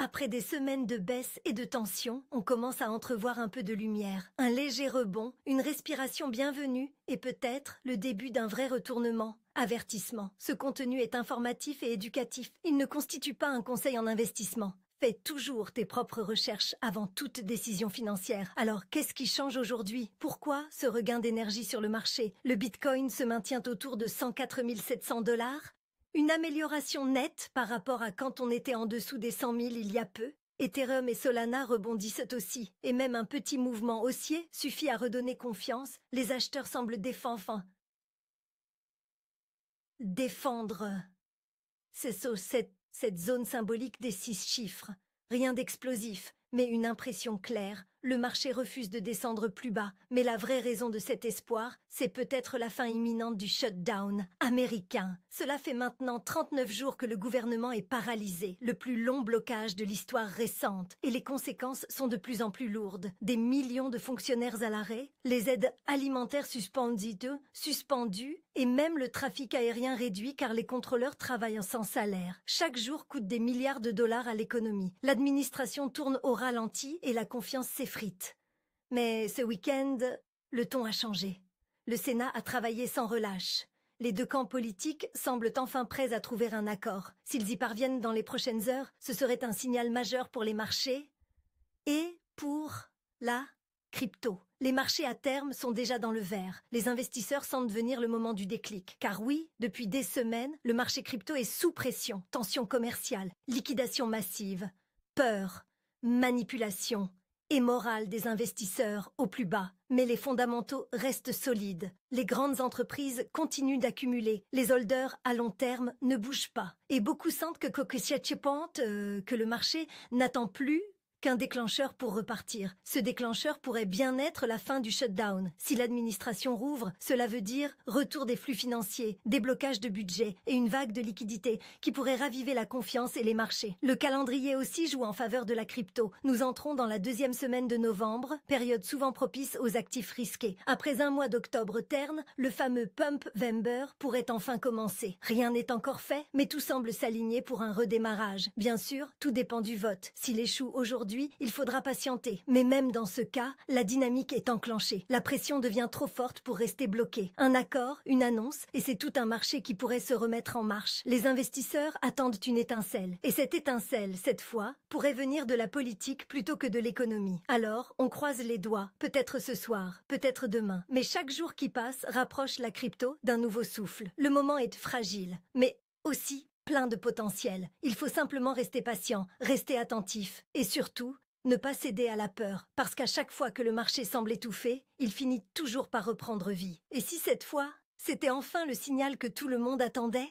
Après des semaines de baisse et de tension, on commence à entrevoir un peu de lumière. Un léger rebond, une respiration bienvenue et peut-être le début d'un vrai retournement. Avertissement. Ce contenu est informatif et éducatif. Il ne constitue pas un conseil en investissement. Fais toujours tes propres recherches avant toute décision financière. Alors, qu'est-ce qui change aujourd'hui? Pourquoi ce regain d'énergie sur le marché? Le Bitcoin se maintient autour de 104 700 $. Une amélioration nette par rapport à quand on était en dessous des 100 000 il y a peu. Ethereum et Solana rebondissent aussi, et même un petit mouvement haussier suffit à redonner confiance. Les acheteurs semblent défendre cette zone symbolique des 6 chiffres. Rien d'explosif, mais une impression claire. Le marché refuse de descendre plus bas, mais la vraie raison de cet espoir, c'est peut-être la fin imminente du shutdown américain. Cela fait maintenant 39 jours que le gouvernement est paralysé, le plus long blocage de l'histoire récente, et les conséquences sont de plus en plus lourdes. Des millions de fonctionnaires à l'arrêt, les aides alimentaires suspendues, et même le trafic aérien réduit car les contrôleurs travaillent sans salaire. Chaque jour coûte des milliards de dollars à l'économie. L'administration tourne au ralenti et la confiance s'effrite. Mais ce week-end, le ton a changé. Le Sénat a travaillé sans relâche. Les deux camps politiques semblent enfin prêts à trouver un accord. S'ils y parviennent dans les prochaines heures, ce serait un signal majeur pour les marchés et pour la crypto. Les marchés à terme sont déjà dans le vert. Les investisseurs sentent venir le moment du déclic. Car oui, depuis des semaines, le marché crypto est sous pression. Tension commerciale, liquidation massive, peur, manipulation et morale des investisseurs au plus bas. Mais les fondamentaux restent solides. Les grandes entreprises continuent d'accumuler. Les holders à long terme ne bougent pas. Et beaucoup sentent que le marché n'attend plus qu'un déclencheur pour repartir. Ce déclencheur pourrait bien être la fin du shutdown. Si l'administration rouvre, cela veut dire retour des flux financiers, déblocage de budget et une vague de liquidités qui pourrait raviver la confiance et les marchés. Le calendrier aussi joue en faveur de la crypto. Nous entrons dans la deuxième semaine de novembre, période souvent propice aux actifs risqués. Après un mois d'octobre terne, le fameux Pumpvember pourrait enfin commencer. Rien n'est encore fait, mais tout semble s'aligner pour un redémarrage. Bien sûr, tout dépend du vote. S'il échoue aujourd'hui, il faudra patienter. Mais même dans ce cas, la dynamique est enclenchée. La pression devient trop forte pour rester bloquée. Un accord, une annonce, et c'est tout un marché qui pourrait se remettre en marche. Les investisseurs attendent une étincelle. Et cette étincelle, cette fois, pourrait venir de la politique plutôt que de l'économie. Alors, on croise les doigts. Peut-être ce soir, peut-être demain. Mais chaque jour qui passe rapproche la crypto d'un nouveau souffle. Le moment est fragile, mais aussi plein de potentiel. Il faut simplement rester patient, rester attentif et surtout, ne pas céder à la peur, parce qu'à chaque fois que le marché semble étouffé, il finit toujours par reprendre vie. Et si cette fois, c'était enfin le signal que tout le monde attendait?